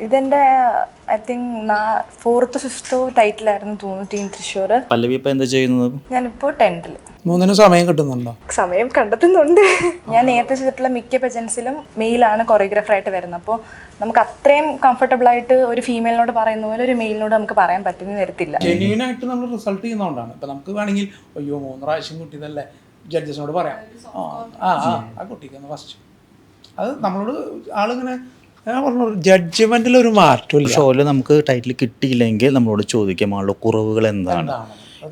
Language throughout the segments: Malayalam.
ഇതെന്റെ ഐ തിങ്ക് ഫോർത്ത് ഫിഫ്ത്തോ ടൈറ്റിലായിരുന്നു തോന്നുന്നു ടീം തൃശ്ശൂർ. പല്ലവി ഇപ്പം എന്താ ചെയ്യുന്നത്? ഞാനിപ്പോൾ 10th. മൂന്നിനും സമയം കിട്ടുന്നുണ്ടോ? സമയം കണ്ടെത്തുന്നുണ്ട്. ഞാൻ നേരത്തെ ചെയ്തിട്ടുള്ള മിക്ക പെജൻസിലും മെയിലാണ് കൊറിയോഗ്രാഫറായിട്ട് വരുന്നത്. അപ്പോൾ നമുക്ക് അത്രയും കംഫർട്ടബിൾ ആയിട്ട് ഒരു ഫീമെയിലിനോട് പറയുന്ന പോലെ ഒരു മെയിലിനോട് നമുക്ക് പറയാൻ പറ്റുന്ന തരത്തില്ല. ജെന്യൂൻ ആയിട്ട് നമ്മൾ റിസൾട്ട് ചെയ്യുന്നതുകൊണ്ടാണ്. ഇപ്പം നമുക്ക് വേണമെങ്കിൽ അയ്യോ 3 പ്രാവശ്യം കുട്ടിയതല്ലേ ജഡ്ജസിനോട് പറയാം, ആ കുട്ടിക്ക് ഫസ്റ്റ് അത് നമ്മളോട് ആളിങ്ങനെ ജഡ്ജ്മെന്റിൽ ഒരു മാറ്റമില്ല. ഷോയിൽ നമുക്ക് ടൈറ്റിൽ കിട്ടിയില്ലെങ്കിൽ നമ്മളോട് ചോദിക്കാം ആളുടെ കുറവുകൾ എന്താണ്.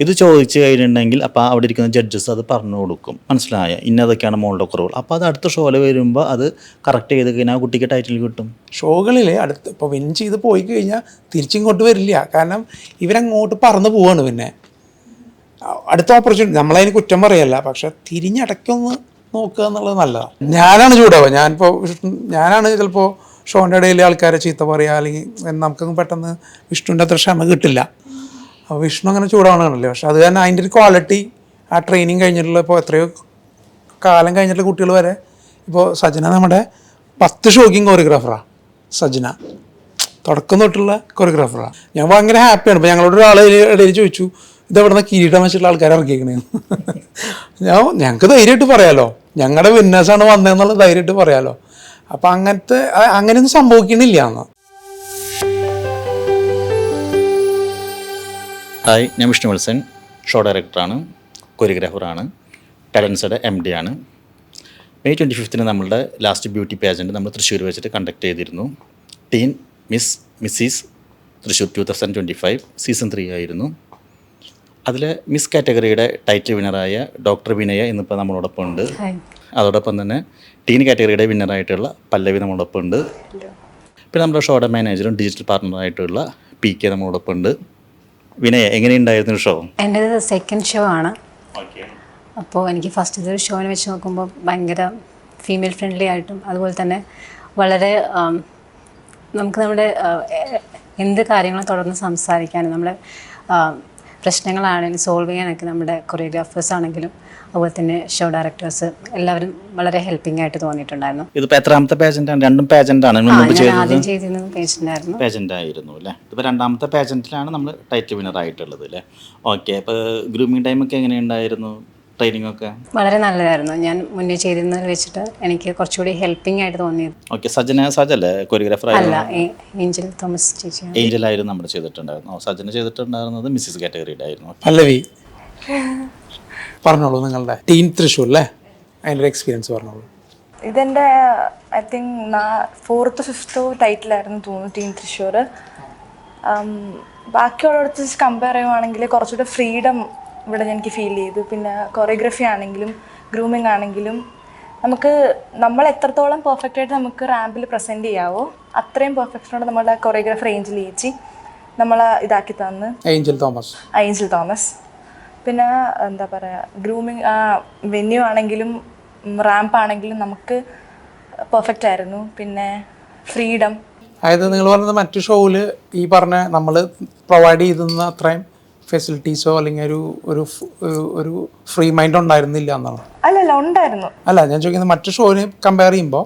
ഇത് ചോദിച്ചു കഴിഞ്ഞിട്ടുണ്ടെങ്കിൽ അപ്പോൾ അവിടെ ഇരിക്കുന്ന ജഡ്ജസ് അത് പറഞ്ഞു കൊടുക്കും, മനസ്സിലായ ഇന്നതൊക്കെയാണ് മോളുടെ കുറവുകൾ. അപ്പോൾ അത് അടുത്ത ഷോയിൽ വരുമ്പോൾ അത് കറക്റ്റ് ചെയ്ത് കഴിഞ്ഞാൽ ആ കുട്ടിക്ക് ടൈറ്റിൽ കിട്ടും. ഷോകളിൽ അടുത്ത് ഇപ്പോൾ വിൻ ചെയ്ത് പോയി കഴിഞ്ഞാൽ തിരിച്ചിങ്ങോട്ട് വരില്ല. കാരണം ഇവരങ്ങോട്ട് പറന്ന് പോവാണ്. പിന്നെ അടുത്ത ഓപ്പർച്യൂണിറ്റി നമ്മളതിന് കുറ്റം പറയല്ല, പക്ഷെ തിരിഞ്ഞടക്കൊന്ന് നോക്കുക എന്നുള്ളത് നല്ലതാണ്. ഞാനാണ് ചൂടാവുക. ഞാനാണ് ചിലപ്പോൾ ഷോൻ്റെ ഇടയിൽ ആൾക്കാരെ ചീത്ത പറയുക, അല്ലെങ്കിൽ നമുക്കൊന്നും പെട്ടെന്ന് വിഷ്ണുവിൻ്റെ അത്ര ക്ഷമ കിട്ടില്ല. അപ്പോൾ വിഷ്ണു അങ്ങനെ ചൂടാവണമല്ലോ. പക്ഷെ അത് തന്നെ അതിൻ്റെ ഒരു ക്വാളിറ്റി, ആ ട്രെയിനിങ് കഴിഞ്ഞിട്ടുള്ള ഇപ്പോൾ എത്രയോ കാലം കഴിഞ്ഞിട്ടുള്ള കുട്ടികൾ വരെ, ഇപ്പോൾ സജന നമ്മുടെ 10 ഷോക്കിങ് കൊറിയോഗ്രാഫറാണ്. സജന തുടക്കം തൊട്ടുള്ള കൊറിയോഗ്രാഫറാണ്. ഞാൻ ഭയങ്കര ഹാപ്പിയാണ്. ഇപ്പോൾ ഞങ്ങളോട് ഒരാൾ ഇടയിൽ ചോദിച്ചു ഇതെവിടെ നിന്ന് കിരീടം വെച്ചിട്ടുള്ള ആൾക്കാരെ ഇറക്കിയേക്കണേ. ഞങ്ങൾക്ക് ധൈര്യമായിട്ട് പറയാമല്ലോ, ഞങ്ങളുടെ വിന്നേഴ്സാണ് വന്നതെന്നുള്ള ധൈര്യമായിട്ട് പറയാമല്ലോ. അപ്പം അങ്ങനെയൊന്നും സംഭവിക്കണില്ല എന്ന്. ഹായ്, ഞാൻ വിഷ്ണു വത്സൻ, ഷോ ഡയറക്ടറാണ്, കൊറിയോഗ്രാഫറാണ്, ടാലൻസയുടെ MD ആണ്. May 25 നമ്മളുടെ ലാസ്റ്റ് ബ്യൂട്ടി പാജൻറ്റ് നമ്മൾ തൃശ്ശൂർ വെച്ചിട്ട് കണ്ടക്ട് ചെയ്തിരുന്നു. ടീം മിസ്സിസ് തൃശ്ശൂർ 2025 സീസൺ 3 ആയിരുന്നു. അതിൽ മിസ് കാറ്റഗറിയുടെ ടൈറ്റിൽ വിന്നറായ ഡോക്ടർ വിനയ ഇന്നിപ്പോൾ നമ്മളോടൊപ്പം ഉണ്ട്. അതോടൊപ്പം തന്നെ ടീൻ കാറ്റഗറിയുടെ വിന്നറായിട്ടുള്ള പല്ലവി നമ്മളോടൊപ്പം ഉണ്ട്. പിന്നെ നമ്മുടെ ഷോയുടെ മാനേജറും ഡിജിറ്റൽ പാർട്ണറായിട്ടുള്ള PK നമ്മളോടൊപ്പം ഉണ്ട്. വിനയ, എങ്ങനെയുണ്ടായിരുന്നു ഷോ? എൻ്റേത് സെക്കൻഡ് ഷോ ആണ്. അപ്പോൾ എനിക്ക് ഫസ്റ്റ് ഇതൊരു ഷോനെ വെച്ച് നോക്കുമ്പോൾ ഭയങ്കര ഫീമെയിൽ ഫ്രണ്ട്ലി ആയിട്ടും അതുപോലെ തന്നെ വളരെ നമുക്ക് നമ്മുടെ എന്ത് കാര്യങ്ങളും തുടർന്ന് സംസാരിക്കാനും നമ്മുടെ പ്രശ്നങ്ങളാണെങ്കിലും സോൾവ് ചെയ്യാനൊക്കെ നമ്മുടെ കൊറിയോഗ്രാഫേഴ്സ് ആണെങ്കിലും അതുപോലെ തന്നെ ഷോ ഡയറക്ടേഴ്സ് എല്ലാവരും വളരെ ഹെൽപ്പിംഗ് ആയിട്ട് തോന്നിയിട്ടുണ്ടായിരുന്നു. ഇതിപ്പോൾ എത്രാമത്തെ പേജൻ്റാണ്? 2 പേജൻ്റാണ് ആദ്യം ചെയ്തിരുന്നത് പേജൻ്റായിരുന്നു. പേജൻ്റായിരുന്നു അല്ലേ? ഇപ്പോൾ 2ാമത്തെ പേജൻറ്റിലാണ് നമ്മൾ ടൈറ്റിൽ വിന്നർ ആയിട്ടുള്ളത് അല്ലേ? ഓക്കെ. അപ്പോൾ ഗ്രൂമിങ് ടൈമൊക്കെ എങ്ങനെയുണ്ടായിരുന്നു? ട്രെയിനിങ് ഒക്കെ വളരെ നല്ലതായിരുന്നു. ഞാൻ മുന്നേ ചെയ്തിരുന്നതിൽ വെച്ചിട്ട് എനിക്ക് കുറച്ചുകൂടി ഹെൽപ്പിംഗ് ആയിട്ട് തോന്നിയത്. ഓക്കെ. സജല്ലേ കൊറിയോഗ്രാഫർ? അല്ല, ഏഞ്ചൽ തോമസ് ചേച്ചിയാണ്. ഏഞ്ചലായിരുന്നു നമ്മൾ ചെയ്തിട്ടുണ്ടായിരുന്നു. സജന ചെയ്തിട്ടുണ്ടായിരുന്നത് മിസ്സിസ് കാറ്റഗറിയുടെ ആയിരുന്നു. പല്ലവി പറഞ്ഞോളൂ, നിങ്ങളുടെ ടീം തൃശ്ശൂർ അല്ലേ, അതിൻ്റെ എക്സ്പീരിയൻസ് പറഞ്ഞോളൂ. ഇതെന്റെ ഐ തിങ്ക് ഫോർത്ത് ഫിഫ്ത്തോ ടൈറ്റിലായിരുന്നു തോന്നുന്നു ടീം തൃശ്ശൂർ. ബാക്കിയുള്ളടത്ത് കമ്പയർ ചെയ്യുവാണെങ്കിൽ കുറച്ചുകൂടെ ഫ്രീഡം ഇവിടെ എനിക്ക് ഫീൽ ചെയ്തു. പിന്നെ കൊറിയോഗ്രഫി ആണെങ്കിലും ഗ്രൂമിങ് ആണെങ്കിലും നമ്മൾ എത്രത്തോളം പെർഫെക്റ്റ് ആയിട്ട് നമുക്ക് റാമ്പിൽ പ്രസൻറ്റ് ചെയ്യാവോ അത്രയും പെർഫെക്ഷനോട് നമ്മളുടെ കൊറിയോഗ്രാഫർ ഏഞ്ചൽ ചേച്ചി നമ്മളെ ഇതാക്കി തന്ന്. Angel Thomas. പിന്നെ എന്താ പറയുക, ഗ്രൂമിങ് വെന്യൂ ആണെങ്കിലും റാമ്പ് ആണെങ്കിലും നമുക്ക് പെർഫെക്റ്റ് ആയിരുന്നു. പിന്നെ ഫ്രീഡം, അതായത് നിങ്ങൾ പറഞ്ഞത് മറ്റു ഷോയിൽ ഈ പറഞ്ഞ നമ്മൾ പ്രൊവൈഡ് ചെയ്തുന്ന അത്രയും ഫെസിലിറ്റീസോ അല്ലെങ്കിൽ ഒരു ഫ്രീ മൈൻഡ് ഉണ്ടായിരുന്നില്ല എന്നാണ്? അല്ലല്ല, ഉണ്ടായിരുന്നു. അല്ല, ഞാൻ ചോദിക്കുന്നത് മറ്റു ഷോയിനെ കമ്പയർ ചെയ്യുമ്പോൾ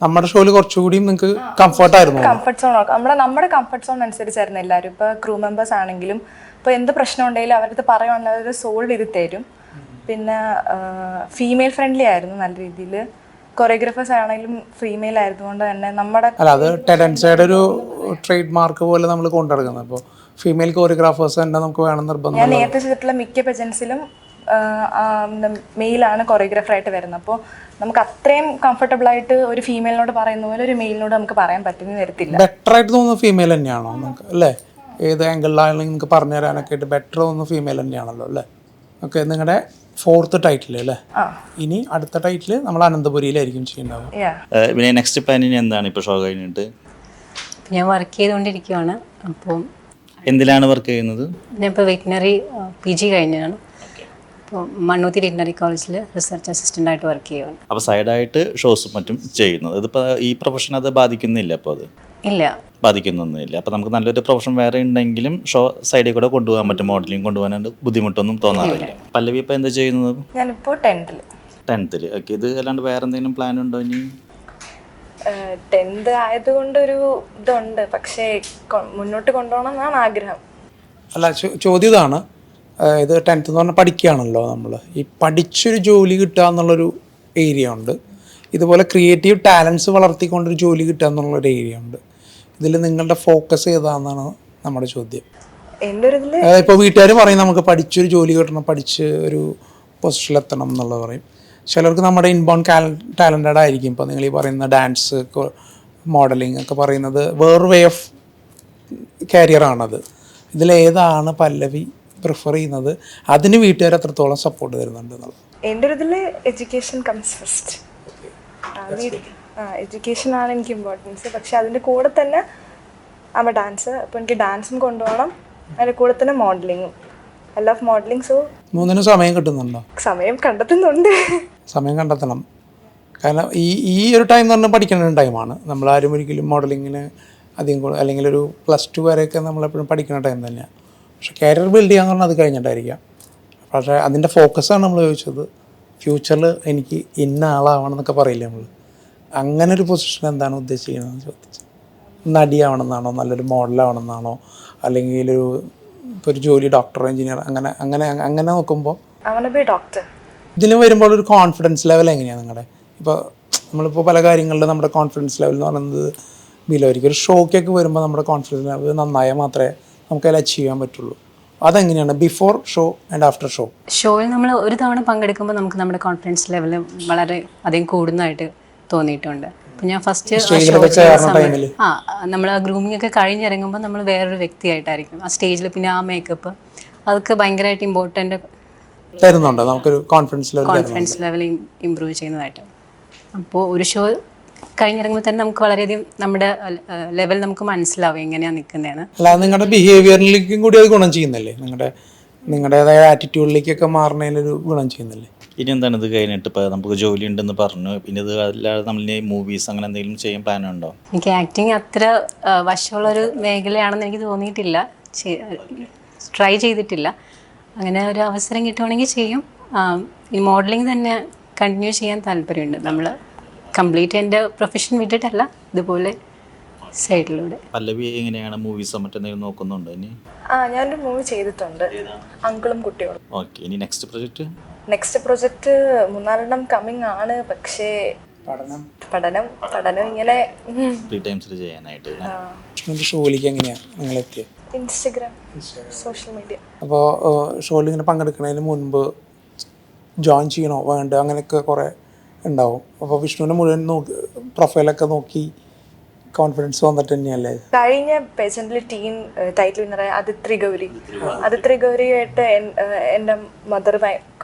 നമ്മുടെ ഷോയിൽ കുറച്ചുകൂടിയും നിങ്ങൾക്ക് കംഫർട്ടായിരുന്നു? കംഫർട്ട് സോൺ നമ്മുടെ കംഫർട്ട് സോൺ അനുസരിച്ചായിരുന്നു എല്ലാവരും. ഇപ്പോൾ ക്രൂ മെമ്പേഴ്സ് ആണെങ്കിലും ഇപ്പോൾ എന്ത് പ്രശ്നം ഉണ്ടെങ്കിലും അവരടുത്ത് പറയുവാണെങ്കിൽ അവർ സോൾവ് ചെയ്ത് തരും. പിന്നെ ഫീമെയിൽ ഫ്രണ്ട്ലി ആയിരുന്നു നല്ല രീതിയിൽ. കൊറിയോഗ്രാഫേഴ്സ് ആണെങ്കിലും ഫീമെയിൽ ആയതുകൊണ്ട് തന്നെ നമ്മുടെ അത് ടെലൻസയുടെ ഒരു ട്രേഡ് മാർക്ക് പോലെ നമ്മൾ കൊണ്ടുനടക്കുന്നത്. അപ്പോൾ ഫീമെയിൽ കൊറിയോഗ്രാഫേഴ്സ് തന്നെ നമുക്ക് വേണം നിർബന്ധം. ഞാൻ നേരത്തെ ചെയ്തിട്ടുള്ള മിക്ക പെജൻസിലും മെയിലാണ് കൊറിയോഗ്രാഫറായിട്ട് വരുന്നത്. അപ്പോൾ നമുക്ക് അത്രയും കംഫർട്ടബിൾ ആയിട്ട് ഒരു ഫീമെയിലിനോട് പറയുന്ന പോലെ ഒരു മെയിലിനോട് നമുക്ക് പറയാൻ പറ്റുന്ന തരത്തില്ല. ബെറ്റർ ആയിട്ട് തോന്നുന്നത് ഫീമെയിൽ തന്നെയാണോ നമുക്ക് അല്ലേ? ഏത് ആംഗിളിലാണെങ്കിലും നിങ്ങൾക്ക് പറഞ്ഞു തരാനൊക്കെ ആയിട്ട് ബെറ്റർ തോന്നുന്നത് ഫീമെയിൽ തന്നെയാണല്ലോ അല്ലേ? ഓക്കെ. നിങ്ങളുടെ 4th ടൈറ്റിൽ അല്ലേ? ഇനി അടുത്ത ടൈറ്റിൽ നമ്മൾ അനന്തപുരിയിലായിരിക്കും ചെയ്യുന്നത്. പിന്നെ നെക്സ്റ്റ് പ്ലാനിങ് എന്താണ് ഇപ്പോൾ ഷോ കഴിഞ്ഞിട്ട്? ഞാൻ വർക്ക് ചെയ്തുകൊണ്ടിരിക്കുകയാണ്. അപ്പോൾ എന്തിലാണ് വർക്ക് ചെയ്യുന്നത്? ഞാനിപ്പോൾ വെറ്റിനറി PG കഴിഞ്ഞതാണ്. അപ്പോൾ മണ്ണൂത്തി വെറ്റിനറി കോളേജിൽ റിസർച്ച് അസിസ്റ്റൻ്റായിട്ട് വർക്ക് ചെയ്യുകയാണ്. അപ്പോൾ സൈഡായിട്ട് ഷോസും മറ്റും ചെയ്യുന്നത്. ഇതിപ്പോൾ ഈ പ്രൊഫഷൻ അത് ബാധിക്കുന്നില്ല? അപ്പോൾ അത് ഇല്ല, ബാധിക്കുന്നൊന്നുമില്ല. അപ്പോൾ നമുക്ക് നല്ലൊരു പ്രൊഫഷൻ വേറെ ഉണ്ടെങ്കിലും ഷോ സൈഡിൽ കൂടെ കൊണ്ടുപോകാൻ പറ്റും. മോഡലിംഗ് കൊണ്ടുപോകാനായിട്ട് ബുദ്ധിമുട്ടൊന്നും തോന്നാറില്ല. പല്ലവി ഇപ്പോൾ എന്താ ചെയ്യുന്നത്? ഞാനിപ്പോൾ 10th. ഓക്കെ. ഇത് അല്ലാണ്ട് വേറെ എന്തെങ്കിലും പ്ലാൻ ഉണ്ടോ ഇനി? 10th ആയതുകൊണ്ടൊരു ഇതുണ്ട്, പക്ഷേ മുന്നോട്ട് കൊണ്ടുപോകണം എന്നാണ് ആഗ്രഹം. അല്ല, ചോദ്യം ഇതാണ്. ഇത് 10th എന്ന് പറഞ്ഞാൽ പഠിക്കുകയാണല്ലോ നമ്മൾ. ഈ പഠിച്ചൊരു ജോലി കിട്ടുക എന്നുള്ളൊരു ഏരിയ ഉണ്ട്, ഇതുപോലെ ക്രിയേറ്റീവ് ടാലൻസ് വളർത്തിക്കൊണ്ടൊരു ജോലി കിട്ടുക എന്നുള്ളൊരു ഏരിയ ഉണ്ട്. ഇതിൽ നിങ്ങളുടെ ഫോക്കസ് ഏതാണെന്നാണ് നമ്മുടെ ചോദ്യം. എൻ്റെ ഒരു ഇതിൽ ഇപ്പോൾ വീട്ടുകാർ പറയും നമുക്ക് പഠിച്ചൊരു ജോലി കിട്ടണം, പഠിച്ച് ഒരു പൊസിഷനിലെത്തണം എന്നുള്ളത് പറയും. ചിലർക്ക് നമ്മുടെ ഇൻബോൺ ടാലൻറ്റഡ് ആയിരിക്കും. ഇപ്പോൾ നിങ്ങൾ ഈ പറയുന്ന ഡാൻസ്, മോഡലിംഗ് ഒക്കെ പറയുന്നത് വേറൊരു വേ ഓഫ് കരിയറാണത്. ഇതിലേതാണ് പല്ലവി പ്രിഫർ ചെയ്യുന്നത്? അതിന് വീട്ടുകാർ എത്രത്തോളം സപ്പോർട്ട് തരുന്നുണ്ട് എന്നുള്ളത്. എൻ്റെ ഒരു ഇതിൽ എഡ്യൂക്കേഷൻ കംസ് ഫസ്റ്റ്. എഡ്യൂക്കേഷൻ ആണ് എനിക്ക് ഇമ്പോർട്ടൻസ്. പക്ഷെ അതിൻ്റെ കൂടെ തന്നെ ഡാൻസ്. അപ്പോൾ എനിക്ക് ഡാൻസും കൊണ്ടുപോകണം, അതിൻ്റെ കൂടെ തന്നെ മോഡലിങ്ങും. I love modelling. സോ 3 സമയം കിട്ടുന്നുണ്ടോ? സമയം കണ്ടെത്തുന്നുണ്ട്. സമയം കണ്ടെത്തണം. കാരണം ഈ ഒരു ടൈം എന്ന് പറഞ്ഞാൽ പഠിക്കുന്ന ടൈമാണ്. നമ്മളാരും ഒരിക്കലും മോഡലിങ്ങിന് അധികം അല്ലെങ്കിൽ ഒരു +2 വരെയൊക്കെ നമ്മളെപ്പോഴും പഠിക്കുന്ന ടൈം തന്നെയാണ്. പക്ഷേ കരിയർ ബിൽഡ് ചെയ്യാന്ന് പറഞ്ഞാൽ അത് കഴിഞ്ഞിട്ടായിരിക്കാം. പക്ഷേ അതിൻ്റെ ഫോക്കസാണ് നമ്മൾ ചോദിച്ചത്. ഫ്യൂച്ചറിൽ എനിക്ക് ഇന്ന ആളാവണം എന്നൊക്കെ പറയില്ലേ നമ്മൾ, അങ്ങനെ ഒരു പൊസിഷൻ എന്താണ് ഉദ്ദേശിക്കുന്നതെന്ന് ചോദിച്ചു. നടിയാവണം എന്നാണോ, നല്ലൊരു മോഡലാവണം, അല്ലെങ്കിൽ ഇപ്പോൾ ഒരു ജോലി ഡോക്ടർ, എഞ്ചിനീയർ, അങ്ങനെ നോക്കുമ്പോൾ ഡോക്ടർ. ഇതിന് വരുമ്പോൾ ഒരു കോൺഫിഡൻസ് ലെവൽ എങ്ങനെയാണ് നിങ്ങളുടെ? ഇപ്പോൾ നമ്മളിപ്പോൾ പല കാര്യങ്ങളിലും നമ്മുടെ കോൺഫിഡൻസ് ലെവൽ എന്ന് പറയുന്നത് ബിലോയിരിക്കും. ഒരു ഷോക്കൊക്കെ വരുമ്പോൾ നമ്മുടെ കോൺഫിഡൻസ് ലെവൽ നന്നായാൽ മാത്രമേ നമുക്കതിൽ അച്ചീവ് ചെയ്യാൻ പറ്റുള്ളൂ. അതെങ്ങനെയാണ് before show and after show? ഷോയിൽ നമ്മൾ ഒരു തവണ പങ്കെടുക്കുമ്പോൾ നമുക്ക് നമ്മുടെ കോൺഫിഡൻസ് ലെവൽ വളരെ അധികം കൂടുന്നതായിട്ട് തോന്നിയിട്ടുണ്ട്. അപ്പം ഞാൻ ഫസ്റ്റ് നമ്മൾ ആ ഗ്രൂമിംഗ് ഒക്കെ കഴിഞ്ഞിറങ്ങുമ്പോൾ നമ്മൾ വേറൊരു വ്യക്തിയായിട്ടായിരിക്കും ആ സ്റ്റേജിൽ. പിന്നെ ആ മേക്കപ്പ് അതൊക്കെ ഭയങ്കരമായിട്ട് ഇമ്പോർട്ടൻ്റ് തരുന്നുണ്ട് നമുക്കൊരു കോൺഫിഡൻസ് ലെവൽ ഇമ്പ്രൂവ് ചെയ്യുന്നതായിട്ട്. അപ്പോൾ ഒരു ഷോ കഴിഞ്ഞിറങ്ങുമ്പോൾ തന്നെ നമുക്ക് വളരെയധികം നമ്മുടെ ലെവൽ നമുക്ക് മനസ്സിലാവും എങ്ങനെയാണ് നിൽക്കുന്നതെന്ന്. അല്ല, നിങ്ങളുടെ ബിഹേവിയറിലേക്കും കൂടി അത് ഗുണം ചെയ്യുന്നില്ലേ? നിങ്ങളുടേതായ ആറ്റിറ്റ്യൂഡിലേക്കൊക്കെ മാറുന്നതിനൊരു ഗുണം ചെയ്യുന്നില്ലേ? ഇനി എന്താണ് ഇത് കഴിഞ്ഞിട്ട് ഇപ്പോൾ നമുക്ക് ജോലി ഉണ്ടെന്ന് പറഞ്ഞു, പിന്നെ ഇത് അല്ലാതെ നമ്മളിനി മൂവീസ് അങ്ങനെ എന്തെങ്കിലും ചെയ്യാൻ പ്ലാനുണ്ടോ? എനിക്ക് ആക്ടിങ് അത്ര വശമുള്ളൊരു മേഖലയാണെന്ന് എനിക്ക് തോന്നിയിട്ടില്ല, ട്രൈ ചെയ്തിട്ടില്ല. അങ്ങനെ ഒരു അവസരം കിട്ടുവാണെങ്കിൽ ചെയ്യും. ഈ മോഡലിംഗ് തന്നെ കണ്ടിന്യൂ ചെയ്യാൻ താല്പര്യമുണ്ട്. നമ്മൾ കംപ്ലീറ്റ് എൻ്റെ പ്രൊഫഷൻ വിട്ടിട്ടല്ല, ഇതുപോലെ സൈഡിലൂടെ. പല്ലവി എങ്ങനെയാണ് മൂവീസോ മറ്റെന്തെങ്കിലും നോക്കുന്നുണ്ടോ ഇനി? ഞാനൊരു മൂവി ചെയ്തിട്ടുണ്ട്, അങ്കിളും കുട്ടികളും. ഓക്കെ, ഇനി നെക്സ്റ്റ് പ്രൊജക്റ്റ് 3-4 കമ്മിങ് ആണ്. പക്ഷേ പഠനം ഇങ്ങനെ ഫ്രീ ടൈംസിൽ ചെയ്യാനായിട്ട്. ഷോയിലേക്ക് എങ്ങനെയാണ് നിങ്ങൾ എത്തിയത്? Instagram, social media. അപ്പോൾ ഷോയിൽ ഇങ്ങനെ പങ്കെടുക്കുന്നതിന് മുൻപ് ജോയിൻ ചെയ്യണോ വേണ്ട അങ്ങനെയൊക്കെ കുറേ ഉണ്ടാവും. അപ്പോൾ വിഷ്ണുവിനെ മുഴുവൻ പ്രൊഫൈലൊക്കെ നോക്കി കോൺഫിഡൻസ് വന്നിട്ട് തന്നെയല്ലേ? കഴിഞ്ഞ പേജന്റിൽ ടീം ടൈറ്റിൽ വിന്നറായ അതിത്രി ഗൗരിയായിട്ട് എൻ്റെ മദർ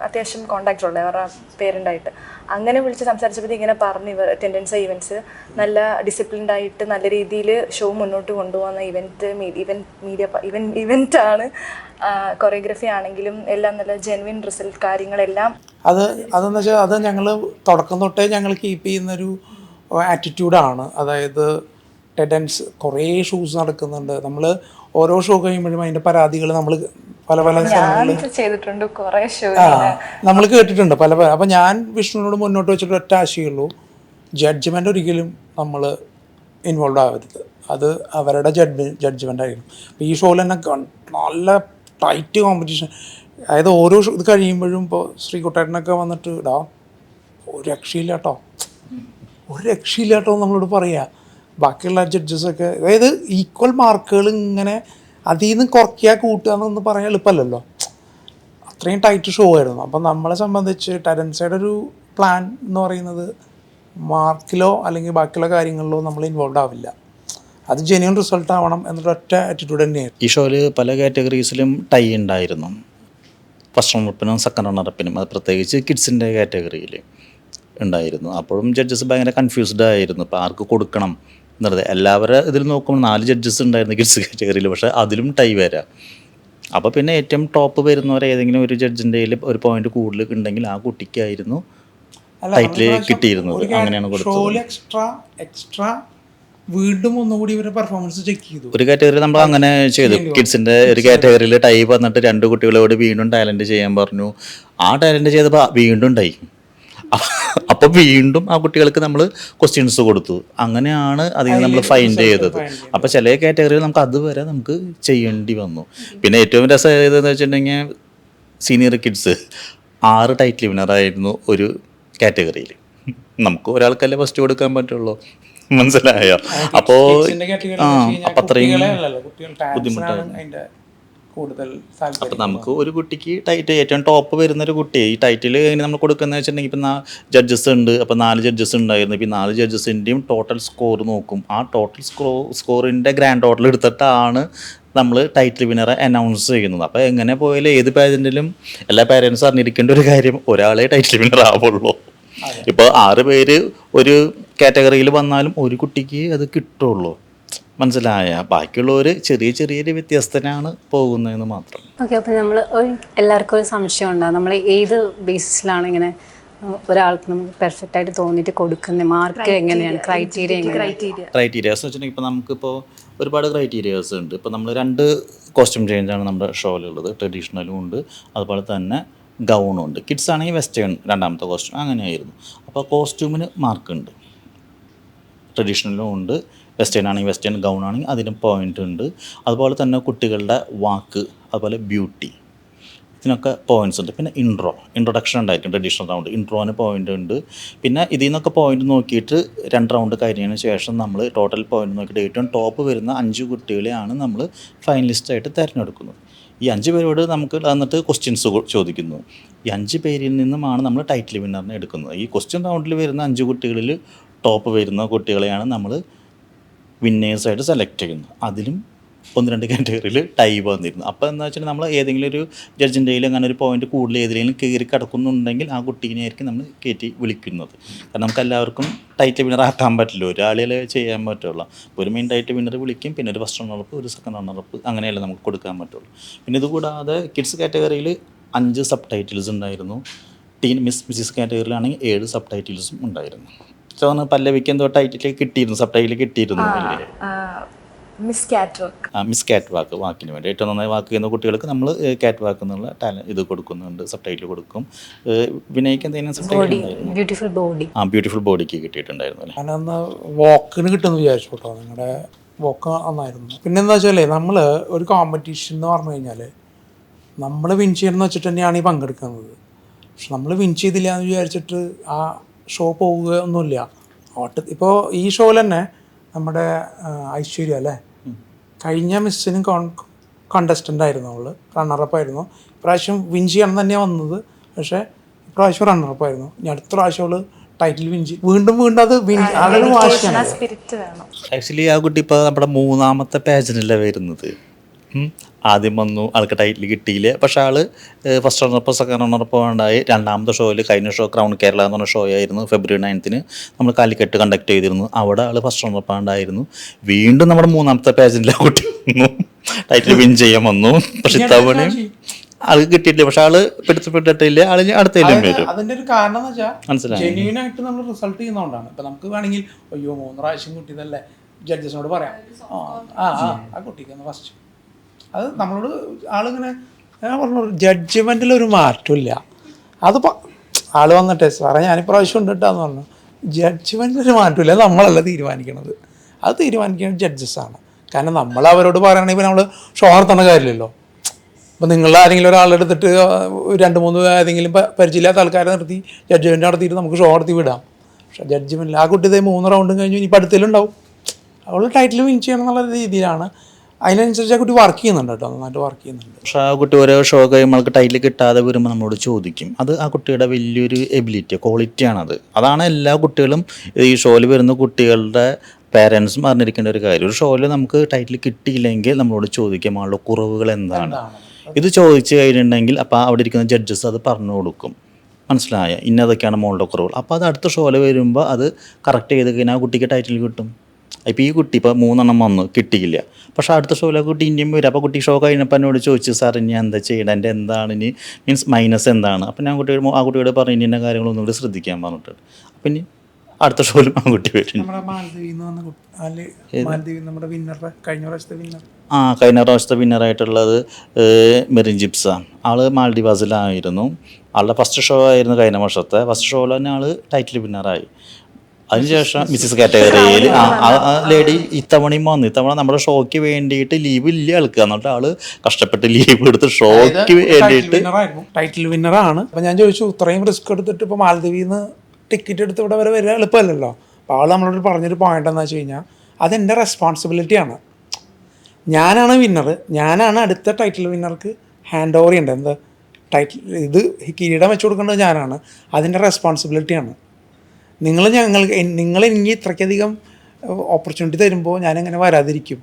അത്യാവശ്യം കോണ്ടാക്ട് ഉള്ളത്, അവരുടെ പേരൻ്റായിട്ട്. അങ്ങനെ വിളിച്ച് സംസാരിച്ചപ്പോൾ ഇങ്ങനെ പറഞ്ഞു, ടെൻഡൻസ് ഇവൻറ്റ്സ് നല്ല ഡിസിപ്ലിൻഡ് ആയിട്ട് നല്ല രീതിയിൽ ഷോ മുന്നോട്ട് കൊണ്ടുപോകുന്ന ഇവൻ്റ് ആണ്. കൊറിയോഗ്രഫി ആണെങ്കിലും എല്ലാം നല്ല ജെനുവിൻ റിസൾട്ട് കാര്യങ്ങളെല്ലാം. അതെന്ന് വെച്ചാൽ അത് ഞങ്ങൾ തുടക്കം തൊട്ടേ ഞങ്ങൾ കീപ്പ് ചെയ്യുന്നൊരു ആറ്റിറ്റ്യൂഡാണ്. അതായത് ടെൻഡൻസ് കുറേ ഷൂസ് നടക്കുന്നുണ്ട്. നമ്മൾ ഓരോ ഷോ കഴിയുമ്പോഴും അതിൻ്റെ പരാതികൾ നമ്മൾ പല ചെയ്തിട്ടുണ്ട്, കുറേ ഷോ നമ്മൾ കേട്ടിട്ടുണ്ട് പല. അപ്പം ഞാൻ വിഷ്ണുവിനോട് മുന്നോട്ട് വെച്ചിട്ട് ഒറ്റ ആശയമുള്ളൂ, ജഡ്ജ്മെൻ്റ് ഒരിക്കലും നമ്മൾ ഇൻവോൾവ് ആവരുത്. അത് അവരുടെ ജഡ്ജ്മെൻ്റ് ആയിരിക്കും. അപ്പോൾ ഈ ഷോയിൽ തന്നെ നല്ല ടൈറ്റ് കോമ്പറ്റീഷൻ. അതായത് ഓരോ ഇത് കഴിയുമ്പോഴും ഇപ്പോൾ ശ്രീകുട്ടേട്ടനൊക്കെ വന്നിട്ട് ഒരു രക്ഷയില്ല കേട്ടോ നമ്മളോട് പറയുക. ബാക്കിയുള്ള ജഡ്ജസൊക്കെ അതായത് ഈക്വൽ മാർക്കുകൾ ഇങ്ങനെ അതിൽ നിന്ന് കുറയ്ക്കുക കൂട്ടുക എന്നൊന്നും പറയാൻ എളുപ്പമല്ലല്ലോ. അത്രയും ടൈറ്റ് ഷോ ആയിരുന്നു. അപ്പം നമ്മളെ സംബന്ധിച്ച് ടാലൻസയുടെ ഒരു പ്ലാൻ എന്ന് പറയുന്നത് മാർക്കിലോ അല്ലെങ്കിൽ ബാക്കിയുള്ള കാര്യങ്ങളിലോ നമ്മൾ ഇൻവോൾവ് ആവില്ല. അത് ജെന്യൂൻ റിസൾട്ട് ആവണം എന്നൊരൊറ്റ ആറ്റിറ്റ്യൂഡ് തന്നെയായിരുന്നു. ഈ ഷോയിൽ പല കാറ്റഗറീസിലും ടൈ ഉണ്ടായിരുന്നു. ഫസ്റ്റ് റണ്ണറപ്പിനും സെക്കൻഡ് റണ്ണറപ്പിനും, അത് പ്രത്യേകിച്ച് കിഡ്സിൻ്റെ കാറ്റഗറിയിൽ ഉണ്ടായിരുന്നു. അപ്പോഴും ജഡ്ജസ് ഭയങ്കര കൺഫ്യൂസ്ഡ് ആയിരുന്നു, ഇപ്പോൾ ആർക്ക് കൊടുക്കണം എന്നുള്ളത്. എല്ലാവരും ഇതിൽ നോക്കുമ്പോൾ 4 ജഡ്ജസ് ഉണ്ടായിരുന്നു കിഡ്സ് കാറ്റഗറിയിൽ, പക്ഷേ അതിലും ടൈ വരാം. അപ്പോൾ പിന്നെ ഏറ്റവും ടോപ്പ് വരുന്നവർ ഏതെങ്കിലും ഒരു ജഡ്ജിൻ്റെ ഒരു പോയിന്റ് കൂടുതൽ ഉണ്ടെങ്കിൽ ആ കുട്ടിക്കായിരുന്നു ടൈറ്റിൽ കിട്ടിയിരുന്നത്. അങ്ങനെയാണ് കൊടുത്തത്. എക്സ്ട്രാ വീണ്ടും ഒന്നുകൂടി ഇവരെ പെർഫോമൻസ് ചെക്ക് ചെയ്തു. ഒരു കാറ്റഗറി നമ്മൾ അങ്ങനെ ചെയ്തു. കിഡ്സിൻ്റെ ഒരു കാറ്റഗറിയിൽ ടൈ വന്നിട്ട് 2 കുട്ടികളോട് വീണ്ടും ടാലൻറ്റ് ചെയ്യാൻ പറഞ്ഞു. ആ ടാലൻറ്റ് ചെയ്തപ്പോൾ വീണ്ടും ടൈ. അപ്പോൾ വീണ്ടും ആ കുട്ടികൾക്ക് നമ്മൾ ക്വസ്റ്റ്യൻസ് കൊടുത്തു. അങ്ങനെയാണ് അതിന് നമ്മൾ ഫൈൻഡ് ചെയ്തത്. അപ്പോൾ ചില കാറ്റഗറികൾ നമുക്ക് അതുവരെ നമുക്ക് ചെയ്യേണ്ടി വന്നു. പിന്നെ ഏറ്റവും രസം ഏതെന്ന് വെച്ചിട്ടുണ്ടെങ്കിൽ സീനിയർ കിഡ്സ് 6 ടൈറ്റിൽ വിന്നറായിരുന്നു ഒരു കാറ്റഗറിയിൽ. നമുക്ക് ഒരാൾക്കല്ലേ ഫസ്റ്റ് കൊടുക്കാൻ പറ്റുള്ളൂ, മനസ്സിലായോ? അപ്പോൾ അപ്പം അത്രയും ബുദ്ധിമുട്ടായിരുന്നു. അപ്പം നമുക്ക് ഒരു കുട്ടിക്ക് ടൈറ്റിൽ ഏറ്റവും ടോപ്പ് വരുന്നൊരു കുട്ടി ഈ ടൈറ്റിൽ എങ്ങനെ നമ്മൾ കൊടുക്കുന്നത് വെച്ചിട്ടുണ്ടെങ്കിൽ ഇപ്പം ജഡ്ജസ് ഉണ്ട്. അപ്പോൾ 4 ജഡ്ജസ് ഉണ്ടായിരുന്നു. ഇപ്പം 4 ജഡ്ജസിൻ്റെയും ടോട്ടൽ സ്കോർ നോക്കും. ആ ടോട്ടൽ സ്കോറിൻ്റെ ഗ്രാൻഡ് ടോട്ടൽ എടുത്തിട്ടാണ് നമ്മൾ ടൈറ്റിൽ വിന്നറെ അനൗൺസ് ചെയ്യുന്നത്. അപ്പോൾ എങ്ങനെ പോയാലും ഏത് പാരൻറ്റിലും എല്ലാ പാരൻസും അറിഞ്ഞിരിക്കേണ്ട ഒരു കാര്യം, ഒരാളെ ടൈറ്റിൽ വിന്നർ ആവുള്ളൂ. ഇപ്പോൾ 6 പേര് ഒരു കാറ്റഗറിയിൽ വന്നാലും ഒരു കുട്ടിക്ക് അത് കിട്ടുള്ളൂ, മനസ്സിലായ? ബാക്കിയുള്ളവർ ചെറിയൊരു വ്യത്യസ്തനാണ് പോകുന്നതെന്ന് മാത്രം. ഓക്കെ, അപ്പോൾ നമ്മൾ എല്ലാവർക്കും ഒരു സംശയം ഉണ്ടാകും, നമ്മൾ ഏത് ബേസിസിലാണ് ഇങ്ങനെ ഒരാൾക്ക് നമുക്ക് പെർഫെക്റ്റ് ആയിട്ട് തോന്നിയിട്ട് കൊടുക്കുന്നത്? മാർക്ക് എങ്ങനെയാണ്? ക്രൈറ്റീരിയാസ് വെച്ചിട്ടുണ്ടെങ്കിൽ ഇപ്പോൾ നമുക്കിപ്പോൾ ഒരുപാട് ക്രൈറ്റീരിയാസ് ഉണ്ട്. ഇപ്പോൾ നമ്മൾ 2 കോസ്റ്റ്യൂം ചേഞ്ചാണ് നമ്മുടെ ഷോയിലുള്ളത്. ട്രഡീഷണലും ഉണ്ട്, അതുപോലെ തന്നെ ഗൗണും ഉണ്ട്. കിഡ്സ് ആണെങ്കിൽ വെസ്റ്റേൺ 2ാമത്തെ കോസ്റ്റ്യൂം അങ്ങനെയായിരുന്നു. അപ്പോൾ കോസ്റ്റ്യൂമിന് മാർക്കുണ്ട്. ട്രഡീഷണലും ഉണ്ട്, വെസ്റ്റേൺ ആണെങ്കിൽ വെസ്റ്റേൺ, ഗൗൺ ആണെങ്കിൽ അതിന് പോയിൻ്റ് ഉണ്ട്. അതുപോലെ തന്നെ കുട്ടികളുടെ വാക്ക്, അതുപോലെ ബ്യൂട്ടി, ഇതിനൊക്കെ പോയിൻറ്റ്സ് ഉണ്ട്. പിന്നെ ഇൻട്രൊഡക്ഷൻ ഉണ്ടായിരിക്കും ട്രഡീഷണൽ റൗണ്ട്, ഇൻട്രോന് പോയിൻ്റ് ഉണ്ട്. പിന്നെ ഇതിൽ നിന്നൊക്കെ പോയിൻ്റ് നോക്കിയിട്ട് 2 റൗണ്ട് കഴിഞ്ഞതിന് ശേഷം നമ്മൾ ടോട്ടൽ പോയിൻ്റ് നോക്കിയിട്ട് ഏറ്റവും ടോപ്പ് വരുന്ന 5 കുട്ടികളെയാണ് നമ്മൾ ഫൈനലിസ്റ്റായിട്ട് തിരഞ്ഞെടുക്കുന്നത്. ഈ 5 പേരോട് നമുക്ക് എന്നിട്ട് ക്വസ്റ്റ്യൻസ് ചോദിക്കുന്നു. ഈ 5 പേരിൽ നിന്നുമാണ് നമ്മൾ ടൈറ്റിൽ വിന്നറിനെ എടുക്കുന്നത്. ഈ ക്വസ്റ്റ്യൻ റൗണ്ടിൽ വരുന്ന 5 കുട്ടികളിൽ ടോപ്പ് വരുന്ന കുട്ടികളെയാണ് നമ്മൾ വിന്നേഴ്സായിട്ട് സെലക്ട് ചെയ്യുന്നത്. അതിലും 1-2 കാറ്റഗറിയിൽ ടൈ വന്നിരുന്നു. അപ്പോൾ എന്താ വെച്ചാൽ നമ്മൾ ഏതെങ്കിലും ഒരു ജഡ്ജിൻ്റെ കയ്യിൽ അങ്ങനെ ഒരു പോയിന്റ് കൂടുതൽ ഏതെങ്കിലും കയറി കിടക്കുന്നുണ്ടെങ്കിൽ ആ കുട്ടീനെ ആയിരിക്കും നമ്മൾ കയറ്റി വിളിക്കുന്നത്. കാരണം നമുക്ക് എല്ലാവർക്കും ടൈറ്റിൽ വിന്നർ ആക്കാൻ പറ്റില്ല, ഒരാളെ ചെയ്യാൻ പറ്റുള്ളൂ. ഒരു മെയിൻ ടൈറ്റിൽ വിന്നർ വിളിക്കും, പിന്നെ ഒരു ഫസ്റ്റ് റണ്ണറപ്പ്, ഒരു സെക്കൻഡ് റണ്ണറപ്പ്, അങ്ങനെയല്ലേ നമുക്ക് കൊടുക്കാൻ പറ്റുള്ളൂ. പിന്നെ ഇതുകൂടാതെ കിഡ്സ് കാറ്റഗറിയിൽ 5 സബ് ടൈറ്റിൽസ് ഉണ്ടായിരുന്നു. മിസ്സിസ് കാറ്റഗറിയിലാണെങ്കിൽ 7 സബ് ടൈറ്റിൽസും ഉണ്ടായിരുന്നു. സോ പല്ലവിക്ക് എന്തോ ടൈറ്റിൽ കിട്ടിയിരുന്നു, സബ് ടൈറ്റിൽ കിട്ടിയിരുന്നു അല്ലേ? മിസ് കാറ്റ് വാക്ക്, വാക്കിന് വേണ്ടി ഏറ്റവും നന്നായി വാക്ക് ചെയ്യുന്ന കുട്ടികൾക്ക് നമ്മൾ കാറ്റ് വാക്ക് എന്നുള്ള ഇത് കൊടുക്കുന്നുണ്ട്, സബ് ടൈറ്റിൽ കൊടുക്കും. വിനയ്ക്ക് എന്തെങ്കിലും സബ് ടൈറ്റിൽ ബ്യൂട്ടിഫുൾ ബോഡിക്ക് കിട്ടിയിട്ടുണ്ടായിരുന്നു അല്ലേ? ഞാനന്ന് വോക്കിന് കിട്ടുമെന്ന് വിചാരിച്ചു കേട്ടോ. നിങ്ങളുടെ വോക്ക് നന്നായിരുന്നു. പിന്നെ എന്താ വെച്ചാൽ നമ്മൾ ഒരു കോമ്പറ്റീഷൻ എന്ന് പറഞ്ഞു കഴിഞ്ഞാൽ നമ്മൾ വിൻ ചെയ്യണമെന്ന് വെച്ചിട്ട് തന്നെയാണ് ഈ പങ്കെടുക്കുന്നത്. പക്ഷെ നമ്മൾ വിൻ ചെയ്തില്ല എന്ന് വിചാരിച്ചിട്ട് ആ ഷോ പോവുക ഒന്നുമില്ല. ഇപ്പോൾ ഈ ഷോയിൽ തന്നെ നമ്മുടെ ഐശ്വര്യ അല്ലേ, കഴിഞ്ഞ മിസ്സിനും കണ്ടസ്റ്റൻ്റ് ആയിരുന്നു, അവൾ റണ്ണറപ്പായിരുന്നു. ഇപ്രാവശ്യം വിൻ ചെയ്യണം തന്നെയാണ് വന്നത്, പക്ഷേ ഇപ്രാവശ്യം റണ്ണറപ്പായിരുന്നു. ഇനി അടുത്ത പ്രാവശ്യം അവൾ ടൈറ്റിൽ വിൻ ചെയ്യും, വീണ്ടും അത് അതൊരു വാശിയാണ്. ആക്ച്വലി ആ കുട്ടി ഇപ്പോൾ നമ്മുടെ 3ാമത്തെ പേജിനല്ലേ വരുന്നത്. ആദ്യം വന്നു, ആൾക്ക് ടൈറ്റിൽ കിട്ടിയില്ല. പക്ഷേ ആൾ ഫസ്റ്റ് റണ്ണറപ്പ്, സെക്കൻഡ് റണ്ണറപ്പ് ഉണ്ടായി. 2ാമത്തെ ഷോയിൽ, കഴിഞ്ഞ ഷോ ക്രൗൺ കേരള എന്ന് പറഞ്ഞ ഷോ ആയിരുന്നു, February 9th നമ്മൾ കാലിക്കറ്റ് കണ്ടക്ട് ചെയ്തിരുന്നു. അവിടെ ആൾ ഫസ്റ്റ് റണ്ണറപ്പ് ഉണ്ടായിരുന്നു. വീണ്ടും നമ്മുടെ 3ാമത്തെ പേജിൽ ആ കുട്ടി വന്നു, ടൈറ്റിൽ വിൻ ചെയ്യാൻ വന്നു. പക്ഷെ ഇത്തവണയും ആൾക്ക് കിട്ടിയിട്ടില്ല. പക്ഷെ ആള് പിടിച്ചിട്ടില്ല, ആള് അടുത്തേലും വരും. അതിന്റെ ഒരു കാരണം എന്ന് വെച്ചാൽ ജെന്യൂൻ ആയിട്ട് നമ്മൾ റിസൾട്ട് ചെയ്യുന്നതുകൊണ്ടാണ്. ഇപ്പൊ നമുക്ക് വേണമെങ്കിൽ അയ്യോ 3 പ്രാവശ്യം കിട്ടിയതല്ലേ ജഡ്ജസിനോട് പറയാം, ആ കുട്ടിക്ക് ഫസ്റ്റ്. അത് നമ്മളോട് ആളിങ്ങനെ ഞാൻ പറഞ്ഞു, ജഡ്ജ്മെൻറ്റിലൊരു മാറ്റമില്ല. അത് ആൾ വന്നിട്ടേ സാറേ ഞാനിപ്രാവശ്യം ഉണ്ട് കേട്ടാന്ന് പറഞ്ഞു. ജഡ്ജ്മെൻറ്റിലൊരു മാറ്റമില്ല, നമ്മളല്ല തീരുമാനിക്കണത്, അത് തീരുമാനിക്കുന്നത് ജഡ്ജസാണ്. കാരണം നമ്മൾ അവരോട് പറയുകയാണെങ്കിൽ നമ്മൾ ഷോ നടത്തേണ്ട കാര്യമില്ലല്ലോ. ഇപ്പം നിങ്ങൾ ആരെങ്കിലും ഒരാളെടുത്തിട്ട് 2-3 ഏതെങ്കിലും പരിചയമില്ലാത്ത ആൾക്കാരെ നിർത്തി ജഡ്ജ്മെൻറ്റ് നടത്തിയിട്ട് നമുക്ക് ഷോ നടത്തി വിടാം. പക്ഷേ ജഡ്ജ്മെൻറ്റിൽ ആ കുട്ടി 3 റൗണ്ടും കഴിഞ്ഞു, ഇനി പഠിത്തലുണ്ടാവും. അവൾ ടൈറ്റിൽ വിൻ ചെയ്യണം എന്നുള്ള രീതിയിലാണ്. അതിനനുസരിച്ച് ആ കുട്ടി വർക്ക് ചെയ്യുന്നുണ്ട് കേട്ടോ, നന്നായിട്ട് വർക്ക് ചെയ്യുന്നുണ്ട്. പക്ഷേ ആ കുട്ടി ഓരോ ഷോ കഴിയുമ്പോൾ ആൾക്ക് ടൈറ്റിൽ കിട്ടാതെ വരുമ്പോൾ നമ്മളോട് ചോദിക്കും. അത് ആ കുട്ടിയുടെ വലിയൊരു എബിലിറ്റി, ക്വാളിറ്റിയാണത്. അതാണ് എല്ലാ കുട്ടികളും ഈ ഷോയിൽ വരുന്ന കുട്ടികളുടെ പേരൻസും അറിഞ്ഞിരിക്കേണ്ട ഒരു കാര്യം. ഒരു ഷോയിൽ നമുക്ക് ടൈറ്റിൽ കിട്ടിയില്ലെങ്കിൽ നമ്മളോട് ചോദിക്കാം ആളുടെ കുറവുകൾ എന്താണ്. ഇത് ചോദിച്ചു കഴിഞ്ഞിട്ടുണ്ടെങ്കിൽ അപ്പോൾ അവിടെ ഇരിക്കുന്ന ജഡ്ജസ് അത് പറഞ്ഞു കൊടുക്കും, മനസ്സിലായ ഇന്നതൊക്കെയാണ് മോളുടെ കുറവുകൾ. അപ്പോൾ അത് അടുത്ത ഷോയിൽ വരുമ്പോൾ അത് കറക്റ്റ് ചെയ്ത് കഴിഞ്ഞാൽ ആ കുട്ടിക്ക് ടൈറ്റിൽ കിട്ടും. ഇപ്പോൾ ഈ കുട്ടി ഇപ്പോൾ 3 എണ്ണം വന്നു കിട്ടിയില്ല, പക്ഷേ അടുത്ത ഷോയിൽ ആ കുട്ടി ഇനിയും വരും. അപ്പോൾ കുട്ടി ഷോ കഴിഞ്ഞപ്പോൾ എന്നോട് ചോദിച്ചു, സാർ ഇനി എന്താ ചെയ്യണം, എൻ്റെ എന്താണ് ഇനി മീൻസ് മൈനസ് എന്താണ്. അപ്പോൾ ഞാൻ ആ കുട്ടിയോട് പറഞ്ഞു ഇന്ന കാര്യങ്ങളൊന്നും കൂടി ശ്രദ്ധിക്കാൻ പറഞ്ഞിട്ടുണ്ട്. അപ്പം ഇനി അടുത്ത ഷോയിലും ആ കുട്ടി വരും. നമ്മുടെ മാലദ്വീപിൽ നിന്ന് വന്ന മാലദ്വീപിൽ നമ്മുടെ വിന്നറുടെ കഴിഞ്ഞ പ്രാവശ്യത്തെ വിന്നർ കഴിഞ്ഞ പ്രാവശ്യത്തെ വിന്നറായിട്ടുള്ളത് മെറിൻ ജിപ്സ. ആൾ മാൽഡിവാസിലായിരുന്നു. ആളുടെ ഫസ്റ്റ് ഷോ ആയിരുന്നു കഴിഞ്ഞ വർഷത്തെ. ഫസ്റ്റ് ഷോയിൽ തന്നെ ആൾ ടൈറ്റിൽ വിന്നറായി. അതിനുശേഷം മിസ്സിസ് കാറ്റഗറിയിൽ ലേഡി ഇത്തവണയും വന്നു. ഇത്തവണ നമ്മുടെ ഷോയ്ക്ക് വേണ്ടിയിട്ട് ലീവ് ഇല്ല ആൾക്ക്. എന്നിട്ട് ആള് കഷ്ടപ്പെട്ട് ലീവ് എടുത്ത് ഷോയ്ക്ക് വേണ്ടിയിട്ട് ടൈറ്റിൽ വിന്നറാണ്. അപ്പം ഞാൻ ചോദിച്ചു, ഇത്രയും റിസ്ക് എടുത്തിട്ട് ഇപ്പോൾ മാലദ്വീപിൽ നിന്ന് ടിക്കറ്റ് എടുത്ത് ഇവിടെ വരെ വരിക എളുപ്പമല്ലല്ലോ. അപ്പോൾ ആൾ നമ്മളോട് പറഞ്ഞൊരു പോയിന്റ് എന്താ വെച്ച് കഴിഞ്ഞാൽ, അതെൻ്റെ റെസ്പോൺസിബിലിറ്റിയാണ്. ഞാനാണ് വിന്നർ, ഞാനാണ് അടുത്ത ടൈറ്റിൽ വിന്നർക്ക് ഹാൻഡ് ഓവർ ചെയ്യേണ്ടത്. എന്താ ടൈറ്റിൽ ഇത് കിരീടം വെച്ച് കൊടുക്കേണ്ടത് ഞാനാണ്. അതിൻ്റെ റെസ്പോൺസിബിലിറ്റിയാണ്. നിങ്ങൾ എനിക്ക് ഇത്രയ്ക്കധികം ഓപ്പർച്യൂണിറ്റി തരുമ്പോൾ ഞാനെങ്ങനെ വരാതിരിക്കും?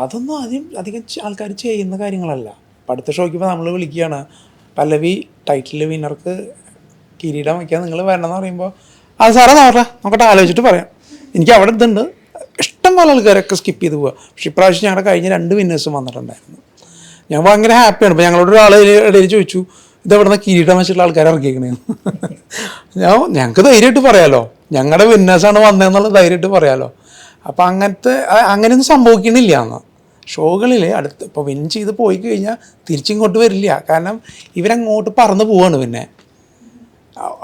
അതൊന്നും അധികം ആൾക്കാർ ചെയ്യുന്ന കാര്യങ്ങളല്ല. അപ്പം അടുത്ത ഷോയ്ക്ക് ഇപ്പോൾ നമ്മൾ വിളിക്കുകയാണ്, പല്ലവി ടൈറ്റിൽ വിന്നർക്ക് കിരീടം വയ്ക്കാൻ നിങ്ങൾ വരണമെന്ന് പറയുമ്പോൾ, അത് സാറേ നോക്കട്ടെ ആലോചിച്ചിട്ട് പറയാം. എനിക്ക് അവിടെ ഇതുണ്ട്, ഇഷ്ടംപോലെ ആൾക്കാരൊക്കെ സ്കിപ്പ് ചെയ്ത് പോവുക. പക്ഷേ ഇപ്രാവശ്യം ഞങ്ങളുടെ കഴിഞ്ഞ 2 വിന്നേഴ്സും വന്നിട്ടുണ്ടായിരുന്നു. ഞാൻ ഭയങ്കര ഹാപ്പിയാണ്. ഇപ്പോൾ ഞങ്ങളോട് ഒരാൾ ഇടയിൽ ചോദിച്ചു, ഇതെവിടെ നിന്ന് കിരീടം വെച്ചിട്ടുള്ള ആൾക്കാർ ഇറക്കിയേക്കണേന്ന്. ഞങ്ങൾക്ക് ധൈര്യമായിട്ട് പറയാമല്ലോ, ഞങ്ങളുടെ വിന്നേഴ്സാണ് വന്നതെന്നുള്ള ധൈര്യമായിട്ട് പറയാമല്ലോ. അപ്പം അങ്ങനെയൊന്നും സംഭവിക്കണില്ല എന്ന് ഷോകളിൽ. ഇപ്പോൾ വിൻ ചെയ്ത് പോയി കഴിഞ്ഞാൽ തിരിച്ചിങ്ങോട്ട് വരില്ല. കാരണം ഇവരങ്ങോട്ട് പറന്ന് പോവാണ്. പിന്നെ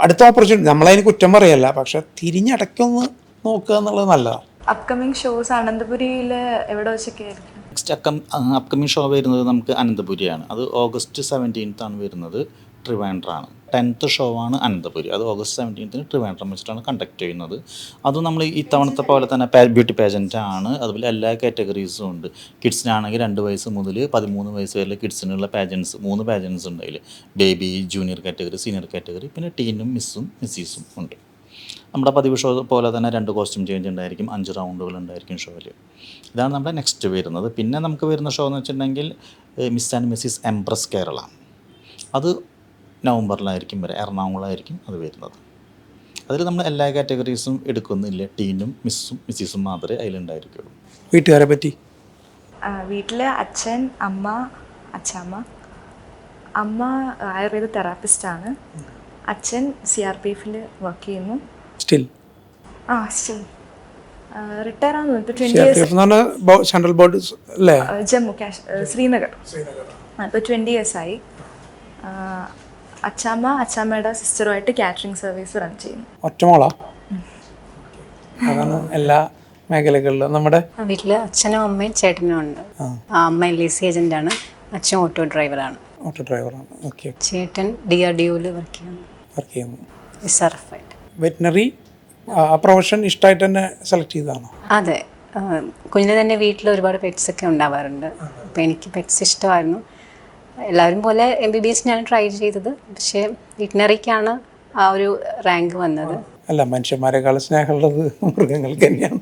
അടുത്ത ഓപ്പർച്യൂണിറ്റി, നമ്മളതിന് കുറ്റം പറയല്ല, പക്ഷെ തിരിഞ്ഞടക്കൊന്ന് നോക്കുക എന്നുള്ളത് നല്ലതാണ്. അപ്കമിങ് ഷോസ് അനന്തപുരിയിൽ എവിടെ വെച്ചൊക്കെ ആയിരിക്കും? നെക്സ്റ്റ് അപ്കമിങ് ഷോ വരുന്നത് നമുക്ക് അനന്തപുരിയാണ്. അത് ഓഗസ്റ്റ് 17th വരുന്നത്. ട്രിവാൻഡ്രമാണ്. 10th ഷോ ആണ് അനന്തപുരി. അത് ഓഗസ്റ്റ് 17th ട്രിവാൻഡ്രം വെച്ചിട്ടാണ് കണ്ടക്ട് ചെയ്യുന്നത്. അത് നമ്മൾ ഇത്തവണത്തെ പോലെ തന്നെ ബ്യൂട്ടി പാജൻ്റ് ആണ്. അതുപോലെ എല്ലാ കാറ്റഗറീസും ഉണ്ട്. കിഡ്സിനാണെങ്കിൽ 2 വയസ്സ് മുതൽ 13 വയസ്സ് വരെ കിഡ്സിനുള്ള പാജൻസ് 3 പാജൻസ് ഉണ്ട്. അതിൽ baby, junior category, senior category, പിന്നെ ടീനും മിസ്സും മിസ്സീസും ഉണ്ട്. നമ്മുടെ പതിവ് ഷോ പോലെ തന്നെ 2 കോസ്റ്റ്യൂം ചേഞ്ച് ഉണ്ടായിരിക്കും, 5 റൗണ്ടുകൾ ഉണ്ടായിരിക്കും ഷോയിൽ. ഇതാണ് നമ്മുടെ നെക്സ്റ്റ് വരുന്നത്. പിന്നെ നമുക്ക് വരുന്ന ഷോ എന്ന് വെച്ചിട്ടുണ്ടെങ്കിൽ miss and Mrs empress Kerala. അത് നവംബറിലായിരിക്കും വരെ, എറണാകുളമായിരിക്കും അത് വരുന്നത്. അതിൽ നമ്മൾ എല്ലാ കാറ്റഗറീസും എടുക്കുന്നില്ല. ടീനും മിസ്സും മിസ്സിസും മാത്രമേ അതിലുണ്ടായിരിക്കുള്ളൂ. വീട്ടുകാരെ പറ്റി, വീട്ടിൽ അച്ഛൻ, അമ്മ, അച്ഛമ്മ. അമ്മ ആയുർവേദ തെറാപ്പിസ്റ്റാണ്. അച്ഛൻ CRPF വർക്ക് ചെയ്യുന്നു. സ്റ്റിൽ റിട്ടയർ ആണെന്ന് ഇപ്പോൾ 20 years. സെൻട്രൽ ബോർഡ് അല്ലേ? ജമ്മു ശ്രീനഗർ. ഇപ്പോൾ 20 years ആയി. അച്ഛമ്മയുടെ സിസ്റ്ററുമായിട്ട് കാറ്ററിംഗ് സർവീസ് റൺ ചെയ്യുന്നു. ഒറ്റമോളാ? അതാണ് എല്ലാ മേഖലകളിലും. നമ്മുടെ വീട്ടിൽ അച്ഛനും അമ്മയും ചേട്ടനും ഉണ്ട്. അമ്മ LIC ഏജൻ്റാണ്, അച്ഛൻ ഓട്ടോ ഡ്രൈവറാണ്. ഓക്കെ. ചേട്ടൻ DRDOയിൽ വർക്ക് ചെയ്യുന്നു. SRF-ആയിട്ട്. വെറ്റിനറി പ്രൊഫഷൻ ഇഷ്ടമായിട്ട് തന്നെ സെലക്ട് ചെയ്തതാണോ? അതെ, കുഞ്ഞിന് തന്നെ വീട്ടിൽ ഒരുപാട് പെറ്റ്സൊക്കെ ഉണ്ടാവാറുണ്ട്. അപ്പോൾ എനിക്ക് പെറ്റ്സ് ഇഷ്ടമായിരുന്നു. എല്ലാവരും പോലെ MBBS ഞാൻ ട്രൈ ചെയ്തത്, പക്ഷേ വെറ്റിനറിക്കാണ് ആ ഒരു റാങ്ക് വന്നത്. അല്ല, മനുഷ്യന്മാരെക്കാൾ സ്നേഹമുള്ളത് മൃഗങ്ങൾക്ക് തന്നെയാണ്.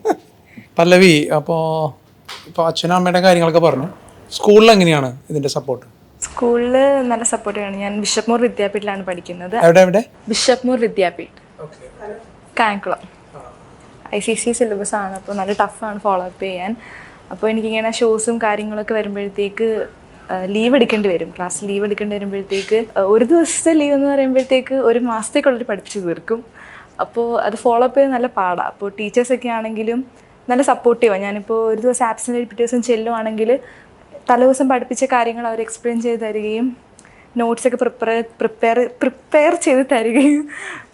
പല്ലവി, ഇപ്പോൾ അച്ഛനും അമ്മയുടെ കാര്യങ്ങളൊക്കെ പറഞ്ഞു. സ്കൂളിൽ എങ്ങനെയാണ് ഇതിൻ്റെ സപ്പോർട്ട്? സ്കൂളിൽ നല്ല സപ്പോർട്ടാണ്. ഞാൻ ബിഷപ്പ് മൂർ വിദ്യാപീഠിലാണ് പഠിക്കുന്നത്. എവിടെ? Bishop Moore Vidyapith, Kayamkulam. ICC syllabus ആണ്. അപ്പോൾ നല്ല ടഫാണ് ഫോളോ അപ്പ് ചെയ്യാൻ. അപ്പോൾ എനിക്കിങ്ങനെ ഷോസും കാര്യങ്ങളൊക്കെ വരുമ്പോഴത്തേക്ക് ലീവ് എടുക്കേണ്ടി വരും. ക്ലാസ് ലീവ് എടുക്കേണ്ടി വരുമ്പോഴത്തേക്ക് ഒരു ദിവസത്തെ ലീവ് എന്ന് പറയുമ്പോഴത്തേക്ക് 1 മാസത്തേക്കുള്ളൊരു പഠിപ്പിച്ച് തീർക്കും. അപ്പോൾ അത് ഫോളോ അപ്പ് ചെയ്ത് നല്ല പാടാണ്. അപ്പോൾ ടീച്ചേഴ്സൊക്കെ ആണെങ്കിലും നല്ല സപ്പോർട്ടീവാണ്. ഞാനിപ്പോൾ ഒരു ദിവസം ആബ്സെൻ്റ് പിറ്റേ ദിവസം ചെല്ലുവാണെങ്കിൽ തലേദിവസം പഠിപ്പിച്ച കാര്യങ്ങൾ അവർ എക്സ്പ്ലെയിൻ ചെയ്ത് തരികയും നോട്ട്സൊക്കെ പ്രിപ്പയർ ചെയ്ത് തരികയും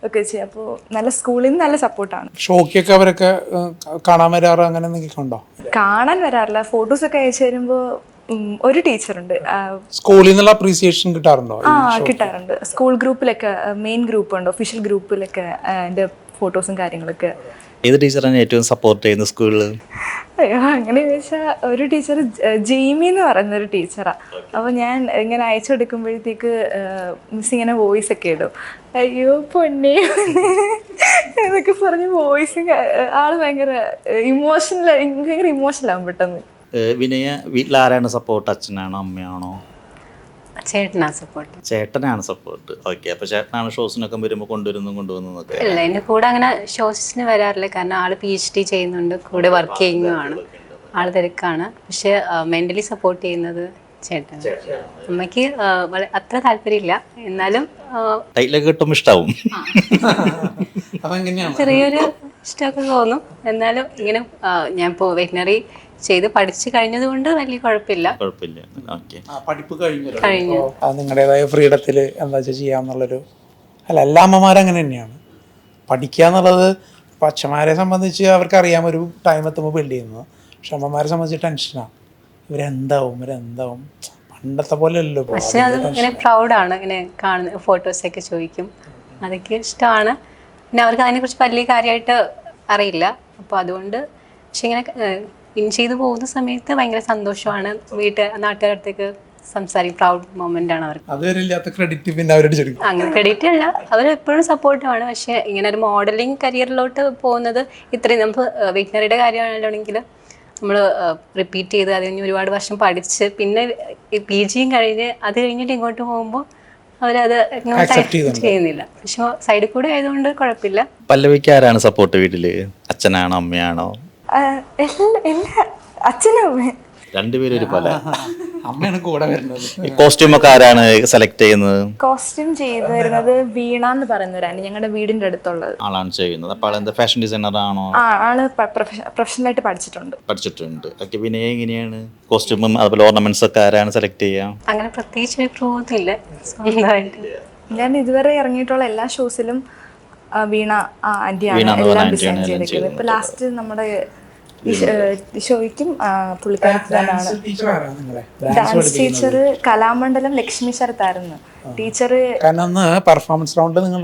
ഒക്കെ ചെയ്യും. അപ്പോൾ നല്ല സ്കൂളിൽ നിന്ന് നല്ല സപ്പോർട്ടാണ്. ഷോക്കൊക്കെ അവരൊക്കെ കാണാൻ വരാറ് അങ്ങനെ എന്തെങ്കിലും ഉണ്ടോ? കാണാൻ വരാറില്ല. ഫോട്ടോസൊക്കെ അയച്ചു തരുമ്പോൾ ഒരു ടീച്ചറുണ്ട്. സ്കൂളിൽ നിന്നുള്ള അപ്രീസിയേഷൻ കിട്ടാറുണ്ടോ? കിട്ടാറുണ്ട്. സ്കൂൾ ഗ്രൂപ്പിലൊക്കെ, മെയിൻ ഗ്രൂപ്പുണ്ട്, ഒഫീഷ്യൽ ഗ്രൂപ്പിലൊക്കെ എൻ്റെ ഫോട്ടോസും കാര്യങ്ങളൊക്കെ. ഏത് ടീച്ചറാണ് ഏറ്റവും സപ്പോർട്ട് ചെയ്യുന്നത് സ്കൂളിൽ? അയ്യോ, അങ്ങനെ ചോദിച്ചാൽ ഒരു ടീച്ചർ ജെയ്മി എന്ന് പറയുന്നൊരു ടീച്ചറാണ്. അപ്പോൾ ഞാൻ ഇങ്ങനെ അയച്ചു കൊടുക്കുമ്പോഴത്തേക്ക് മിസ് ഇങ്ങനെ വോയിസ് ഒക്കെ ഇടും. അയ്യോ പൊന്നെ എന്നൊക്കെ പറഞ്ഞ് വോയിസ്. ആള് ഭയങ്കര ഇമോഷണലാവും പെട്ടെന്ന്. വിനയ, വീട്ടിലാരാണ് സപ്പോർട്ട്? അച്ഛനാണോ അമ്മയാണോ? ചേട്ടനാണ് സപ്പോർട്ട്. ഓക്കെ. അപ്പോൾ ചേട്ടനാണ് ഷോസിനൊക്കെ വരുമ്പോൾ കൊണ്ടുവന്നതൊക്കെ? ഇല്ല, എൻ്റെ കൂടെ അങ്ങനെ ഷോസിന് വരാറില്ല. കാരണം ആള് PhD ചെയ്യുന്നുണ്ട്, കൂടെ വർക്ക് ചെയ്യുന്നതാണ്. ആൾ തിരക്കാണ്. പക്ഷെ മെൻ്റലി സപ്പോർട്ട് ചെയ്യുന്നത് ചേട്ടൻ. അമ്മയ്ക്ക് അത്ര താല്പര്യമില്ല, എന്നാലും ടൈറ്റിലൊക്കെ കിട്ടുമ്പോൾ ഇഷ്ടാവും. അതെങ്ങനെയാണ്? ചെറിയൊരു ഇഷ്ടമൊക്കെ തോന്നും. എന്നാലും ഇങ്ങനെ ഞാൻ ഇപ്പോൾ വെറ്റിനറി ചെയ്ത് പഠിച്ചു കഴിഞ്ഞത് കൊണ്ട് വലിയ കുഴപ്പമില്ല. കുഴപ്പമില്ല. ഓക്കെ, പഠിപ്പ് കഴിഞ്ഞു അത് നിങ്ങളുടേതായ ഫ്രീഡത്തിൽ എന്താ വെച്ചാൽ ചെയ്യാന്നുള്ളൊരു അല്ല, എല്ലാ അമ്മമാരും അങ്ങനെ തന്നെയാണ്. പഠിക്കുക എന്നുള്ളത് ഇപ്പോൾ അച്ഛന്മാരെ സംബന്ധിച്ച് അവർക്കറിയാം ഒരു ടൈം എത്തുമ്പോൾ ബിൽഡ് ചെയ്യുന്നത്. പക്ഷെ അമ്മമാരെ സംബന്ധിച്ച് ടെൻഷനാണ്, ഇവരെന്താവും പണ്ടത്തെ പോലെ അല്ലല്ലോ. പക്ഷെ അത് ഇങ്ങനെ പ്രൗഡാണ്, ഇങ്ങനെ കാണുന്ന ഫോട്ടോസൊക്കെ ചോദിക്കും, അതൊക്കെ ഇഷ്ടമാണ്. പിന്നെ അവർക്ക് അതിനെക്കുറിച്ച് വലിയ കാര്യമായിട്ട് അറിയില്ല. അപ്പോൾ അതുകൊണ്ട് പക്ഷെ ഇങ്ങനെ വിൻ ചെയ്ത് പോകുന്ന സമയത്ത് ഭയങ്കര സന്തോഷമാണ്. നാട്ടുകാരുടെ അടുത്തേക്ക് സംസാരിക്കും, പ്രൗഡ് മൊമെന്റ് ആണ് അവർക്ക്. അതുവരില്ലാത്ത ക്രെഡിറ്റ് പിന്നെ അവരോട് ചോദിക്കും. അങ്ങനെ ക്രെഡിറ്റ് അല്ല, അവരെപ്പോഴും സപ്പോർട്ടീവാണ്. പക്ഷെ ഇങ്ങനെ ഒരു മോഡലിംഗ് കരിയറിലോട്ട് പോകുന്നത് ഇത്രയും നമുക്ക് വെറ്റിനറിയുടെ കാര്യമാണെങ്കിൽ നമ്മൾ റിപ്പീറ്റ് ചെയ്ത് അത് കഴിഞ്ഞ് ഒരുപാട് വർഷം പഠിച്ച് പിന്നെ PG കഴിഞ്ഞ് അത് കഴിഞ്ഞിട്ട് ഇങ്ങോട്ട് പോകുമ്പോൾ അവരത് ചെയ്യുന്നില്ല. പക്ഷെ സൈഡിൽ കൂടെ ആയതുകൊണ്ട് കുഴപ്പമില്ല. പല്ലവിക്ക് ആരാണ് സപ്പോർട്ട് വീട്ടില്? അച്ഛനാണോ അമ്മയാണോ? അച്ഛനും രണ്ടുപേരും ഒരുപോലെ. അമ്മയാണ് കൂടെ വരുന്നത്. കോസ്റ്റ്യൂം ഒക്കെ ആരാണ് സെലക്ട് ചെയ്യുന്നത്? കോസ്റ്റ്യൂം ചെയ്തു തരുന്നത് വീണ എന്ന് പറയുന്നവരാണ്, ഞങ്ങളുടെ വീടിന്റെ അടുത്തുള്ളത് ആളാണ് ചെയ്യുന്നത്. അപ്പോൾ ആളെന്താ ഫാഷൻ ഡിസൈനർ ആണോ? ആള് പ്രൊഫഷണലായിട്ട് പഠിച്ചിട്ടുണ്ട്. ഓക്കെ, പിന്നെ എങ്ങനെയാണ് കോസ്റ്റ്യൂമും അതുപോലെ ഓർണമെന്റ്സ് ഒക്കെ ആരാണ് സെലക്ട് ചെയ്യാം? അങ്ങനെ പ്രത്യേകിച്ച് ഒരു പ്രൂവൊന്നുമില്ല സ്വന്തമായിട്ട്. ഞാൻ ഇതുവരെ ഇറങ്ങിയിട്ടുള്ള എല്ലാ ഷോസിലും വീണ ആന്റിയാണ് എല്ലാം ഡിസൈൻ ചെയ്തിരിക്കുന്നത്. ഇപ്പൊ ലാസ്റ്റ് നമ്മുടെ ഷോയ്ക്കും പുള്ളിക്കാരത്തി തന്നെയാണ്. ഡാൻസ് ടീച്ചർ കലാമണ്ഡലം ലക്ഷ്മി ശരത്തായിരുന്നു ടീച്ചർ. കാരണം അന്ന് പെർഫോമൻസ് റൗണ്ട് നിങ്ങൾ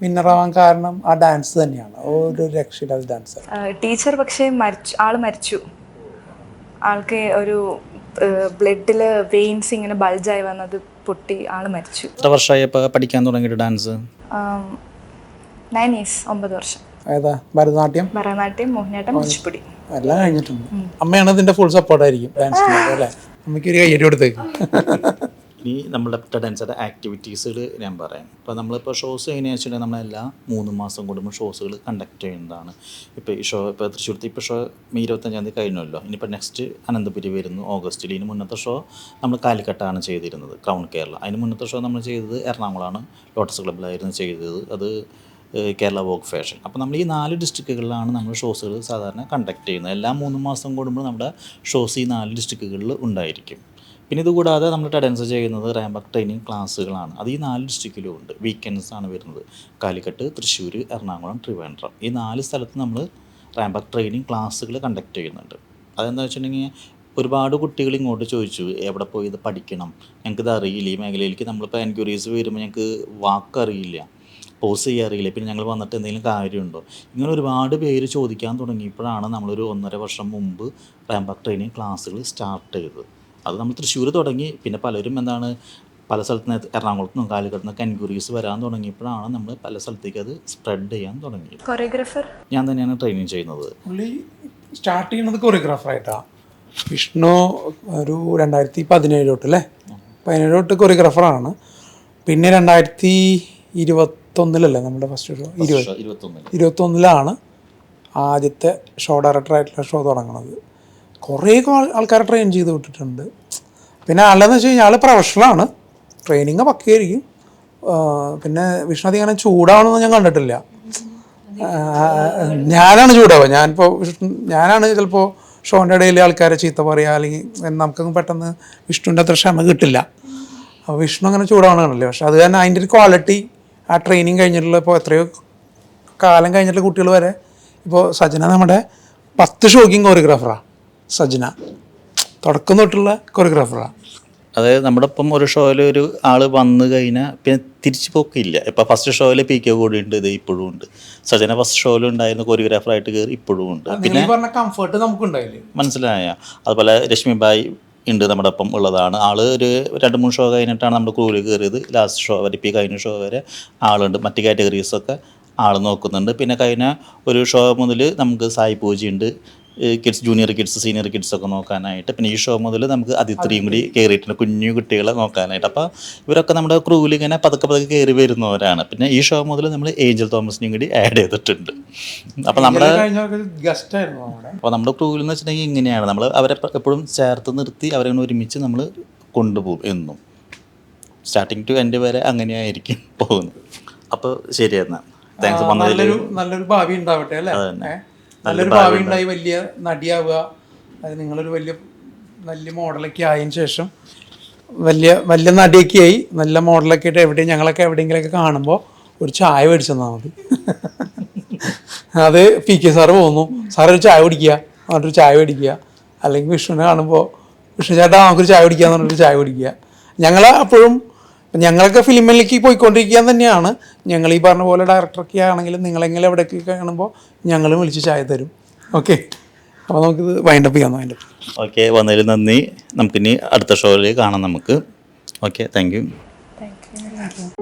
വിന്നറാവാൻ കാരണം ആ ഡാൻസ് തന്നെയാണ്, ഒരു രക്ഷയില്ലാത്ത ഡാൻസ്. ടീച്ചർ പക്ഷേ ആള് മരിച്ചു. ആൾക്ക് ഒരു ബ്ലഡില് വെയിൻസ് ഇങ്ങനെ ബൾജായി വന്നത് പൊട്ടി ആള് മരിച്ചു. എത്ര വർഷമായി ഇപ്പോൾ പഠിക്കാൻ തുടങ്ങിയിട്ട് ഡാൻസ്? 9 years, 9 വർഷം. ഏതാ? ഭരതനാട്യം, മോഹിനിയാട്ടം, കുച്ചിപ്പുടി എല്ലാം കഴിഞ്ഞിട്ടുണ്ട്. അമ്മയാണ് ഇതിന്റെ ഫുൾ സപ്പോർട്ടായിരിക്കും ഡാൻസിന് അല്ലേ? അമ്മയ്ക്ക് ഒരു കയ്യടി കൊടുത്തേക്കും. ഇനി നമ്മുടെ ഡാൻസറുടെ ആക്ടിവിറ്റീസുകൾ ഞാൻ പറയാം. ഇപ്പോൾ നമ്മളിപ്പോൾ ഷോസ് എങ്ങനെയാണെന്ന് വെച്ചിട്ടുണ്ടെങ്കിൽ നമ്മളെല്ലാ 3 മാസം കൂടുമ്പോൾ ഷോസുകൾ കണ്ടക്ട് ചെയ്യുന്നതാണ്. ഇപ്പോൾ ഈ ഷോ ഇപ്പോൾ തൃശ്ശൂർത്തി ഇപ്പോൾ ഷോ May 25 കഴിഞ്ഞല്ലോ. ഇനിയിപ്പോൾ നെക്സ്റ്റ് അനന്തപുരി വരുന്നു ഓഗസ്റ്റിൽ. ഇതിന് മുന്നത്തെ ഷോ നമ്മൾ കാലിക്കട്ടാണ് ചെയ്തിരുന്നത്, ക്രൗൺ കേരള. അതിന് മുന്നത്തെ ഷോ നമ്മൾ ചെയ്തത് എറണാകുളമാണ്, ലോട്ടസ് ക്ലബ്ബിലായിരുന്നു ചെയ്തത്. അത് കേരള വോക്ക് ഫാഷൻ. അപ്പോൾ നമ്മൾ ഈ 4 ഡിസ്ട്രിക്റ്റുകളിലാണ് നമ്മൾ ഷോസുകൾ സാധാരണ കണ്ടക്ട് ചെയ്യുന്നത്. എല്ലാ 3 മാസം കൂടുമ്പോൾ നമ്മുടെ ഷോസ് ഈ 4 ഡിസ്ട്രിക്റ്റുകളിൽ ഉണ്ടായിരിക്കും. പിന്നെ ഇതുകൂടാതെ നമ്മൾ ഡാൻസ് ചെയ്യുന്നത് റാംബാക്ക് ട്രെയിനിങ് ക്ലാസ്സുകളാണ്. അത് ഈ 4 ഡിസ്ട്രിക്റ്റിലും ഉണ്ട്. വീക്കെൻഡ്സ് ആണ് വരുന്നത്. കാലിക്കട്ട്, തൃശ്ശൂർ, എറണാകുളം, ട്രിവാൻഡ്രം, ഈ 4 സ്ഥലത്ത് നമ്മൾ റാംബാക്ക് ട്രെയിനിങ് ക്ലാസ്സുകൾ കണ്ടക്ട് ചെയ്യുന്നുണ്ട്. അതെന്താ വെച്ചിട്ടുണ്ടെങ്കിൽ ഒരുപാട് കുട്ടികൾ ഇങ്ങോട്ട് ചോദിച്ചു എവിടെ പോയി ഇത് പഠിക്കണം, ഞങ്ങൾക്കിത് അറിയില്ല, ഈ മേഖലയിലേക്ക് നമ്മളിപ്പോൾ എൻക്വയറീസ് വരുമ്പോൾ ഞങ്ങൾക്ക് വാക്കറിയില്ല, പോസ് ചെയ്യാറില്ല, പിന്നെ ഞങ്ങൾ വന്നിട്ട് എന്തെങ്കിലും കാര്യമുണ്ടോ, ഇങ്ങനെ ഒരുപാട് പേര് ചോദിക്കാൻ തുടങ്ങിയപ്പോഴാണ് നമ്മളൊരു 1.5 വർഷം മുമ്പ് റാംബാക്ക് ട്രെയിനിങ് ക്ലാസ്സുകൾ സ്റ്റാർട്ട് ചെയ്തത്. അത് നമ്മൾ തൃശ്ശൂർ തുടങ്ങി. പിന്നെ പലരും പല സ്ഥലത്ത് നിന്ന് എറണാകുളത്തു നിന്നും കാലിക്കട്ട് നിന്നൊക്കെ എൻക്വയറീസ് വരാൻ തുടങ്ങിയപ്പോഴാണ് നമ്മൾ പല സ്ഥലത്തേക്ക് അത് സ്പ്രെഡ് ചെയ്യാൻ തുടങ്ങിയത്. കൊറിയോഗ്രാഫർ ഞാൻ തന്നെയാണ് ട്രെയിനിങ് ചെയ്യുന്നത്. പുള്ളി സ്റ്റാർട്ട് ചെയ്യുന്നത് കൊറിയോഗ്രാഫറായിട്ടാണ്. വിഷ്ണു ഒരു 2017 തൊട്ടല്ലേ, 17 തൊട്ട് കൊറിയോഗ്രാഫറാണ്. പിന്നെ 2021 നമ്മുടെ ഫസ്റ്റ് ഷോ 2021 ആദ്യത്തെ ഷോ ഡയറക്ടറായിട്ടുള്ള ഷോ തുടങ്ങുന്നത്. കുറേ ആൾക്കാരെ ട്രെയിൻ ചെയ്ത് വിട്ടിട്ടുണ്ട്. പിന്നെ ആളെന്ന് വെച്ച് കഴിഞ്ഞാൽ ആൾ പ്രൊഫഷണലാണ്, ട്രെയിനിങ് പക്കയായിരിക്കും. പിന്നെ വിഷ്ണു അധികം ചൂടാവണമെന്ന് ഞാൻ കണ്ടിട്ടില്ല. ഞാനാണ് ചൂടാവുക. ഞാനാണ് ചിലപ്പോൾ ഷോൻ്റെ ഇടയിൽ ആൾക്കാരെ ചീത്ത പറയുക, അല്ലെങ്കിൽ നമുക്കങ്ങ് പെട്ടെന്ന് വിഷ്ണുവിൻ്റെ അത്ര ക്ഷമ കിട്ടില്ല. അപ്പോൾ വിഷ്ണു അങ്ങനെ ചൂടാവണം കാണില്ല. പക്ഷെ അത് തന്നെ അതിൻ്റെ ഒരു ക്വാളിറ്റി ആ ട്രെയിനിങ് കഴിഞ്ഞിട്ടുള്ള ഇപ്പോൾ എത്രയോ കാലം കഴിഞ്ഞിട്ടുള്ള കുട്ടികൾ വരെ, ഇപ്പോൾ സജന നമ്മുടെ 10 ഷോയ്ക്കും കൊറിയോഗ്രാഫറാണ്. സജന തുടക്കം തൊട്ടുള്ള കൊറിയോഗ്രാഫറാണ്. അതായത് നമ്മുടെ ഒപ്പം ഒരു ഷോയിൽ ഒരു ആൾ വന്നു കഴിഞ്ഞാൽ പിന്നെ തിരിച്ചു പോക്കില്ല. ഇപ്പോൾ ഫസ്റ്റ് ഷോയിൽ PK കൂടി ഉണ്ട്, ഇത് ഇപ്പോഴും ഉണ്ട്. സജന ഫസ്റ്റ് ഷോയിൽ ഉണ്ടായിരുന്ന കൊറിയോഗ്രാഫറായിട്ട് കയറി ഇപ്പോഴും ഉണ്ട്. പിന്നെ കംഫർട്ട് നമുക്കുണ്ടായില്ലേ, മനസ്സിലായ. അതുപോലെ രശ്മി ബായ് ഉണ്ട് നമ്മുടെ ഒപ്പം ഉള്ളതാണ്. ആൾ ഒരു 2-3 ഷോ കഴിഞ്ഞിട്ടാണ് നമ്മുടെ ക്രൂവിൽ കയറിയത്. ലാസ്റ്റ് ഷോ വരെ കഴിഞ്ഞ ഷോ വരെ ആളുണ്ട്. മറ്റ് കാറ്റഗറീസൊക്കെ ആൾ നോക്കുന്നുണ്ട്. പിന്നെ കഴിഞ്ഞ ഒരു ഷോ മുതൽ നമുക്ക് സായി പൂജയുണ്ട്, kids, junior kids, senior kids ഒക്കെ നോക്കാനായിട്ട്. പിന്നെ ഈ ഷോ മുതൽ നമുക്ക് അതിത്രിയും കൂടി കയറിയിട്ടുണ്ട്, കുഞ്ഞു കുട്ടികളെ നോക്കാനായിട്ട്. അപ്പോൾ ഇവരൊക്കെ നമ്മുടെ ക്രൂവിൽ ഇങ്ങനെ പതുക്കെ കയറി വരുന്നവരാണ്. പിന്നെ ഈ ഷോ മുതൽ നമ്മൾ ഏഞ്ചൽ തോമസിനെയും കൂടി ആഡ് ചെയ്തിട്ടുണ്ട്. അപ്പോൾ നമ്മുടെ ക്രൂവിൽ എന്ന് വെച്ചിട്ടുണ്ടെങ്കിൽ ഇങ്ങനെയാണ്, നമ്മൾ അവരെ എപ്പോഴും ചേർത്ത് നിർത്തി അവരെ ഒരുമിച്ച് നമ്മൾ കൊണ്ടുപോകും എന്നും. സ്റ്റാർട്ടിങ് ടു എൻഡ് വരെ അങ്ങനെയായിരിക്കും പോകുന്നത്. അപ്പോൾ ശരി എന്നാൽ താങ്ക്സ് വന്നതിൽ. നല്ലൊരു ഭാവി ഉണ്ടാവട്ടെ അല്ലേ? അതന്നെ. നല്ലൊരു ഭാവി ഉണ്ടായി വലിയ നടിയാവുക. അത് നിങ്ങളൊരു വലിയ മോഡലൊക്കെ ആയതിനു ശേഷം വലിയ നടിയൊക്കെ ആയി നല്ല മോഡലൊക്കെ ആയിട്ട് ഞങ്ങളൊക്കെ എവിടെയെങ്കിലൊക്കെ കാണുമ്പോൾ ഒരു ചായ മേടിച്ചു തന്നാൽ മതി. അത് PK സാറ് പോകുന്നു, സാറ് ഒരു ചായ കുടിക്കുക, എന്നിട്ടൊരു ചായ മേടിക്കുക. അല്ലെങ്കിൽ വിഷ്ണുവിനെ കാണുമ്പോൾ വിഷ്ണു ചേട്ടാ നമുക്കൊരു ചായ കുടിക്കാന്ന് പറഞ്ഞിട്ട് ചായ കുടിക്കുക. ഞങ്ങളൊക്കെ ഫിലിമിലേക്ക് പോയിക്കൊണ്ടിരിക്കാൻ തന്നെയാണ്. ഞങ്ങൾ ഈ പറഞ്ഞ പോലെ ഡയറക്ടറൊക്കെ ആണെങ്കിലും നിങ്ങളെങ്കിലും എവിടെയൊക്കെ കാണുമ്പോൾ ഞങ്ങളും വിളിച്ച് ചായ തരും. ഓക്കെ, അപ്പോൾ നമുക്കിത് വൈൻഡപ്പ് ചെയ്യാം. ഓക്കെ, വന്നതിൽ നന്ദി. നമുക്കിനി അടുത്ത ഷോയിൽ കാണാം നമുക്ക്. Okay, thank you. Thank you.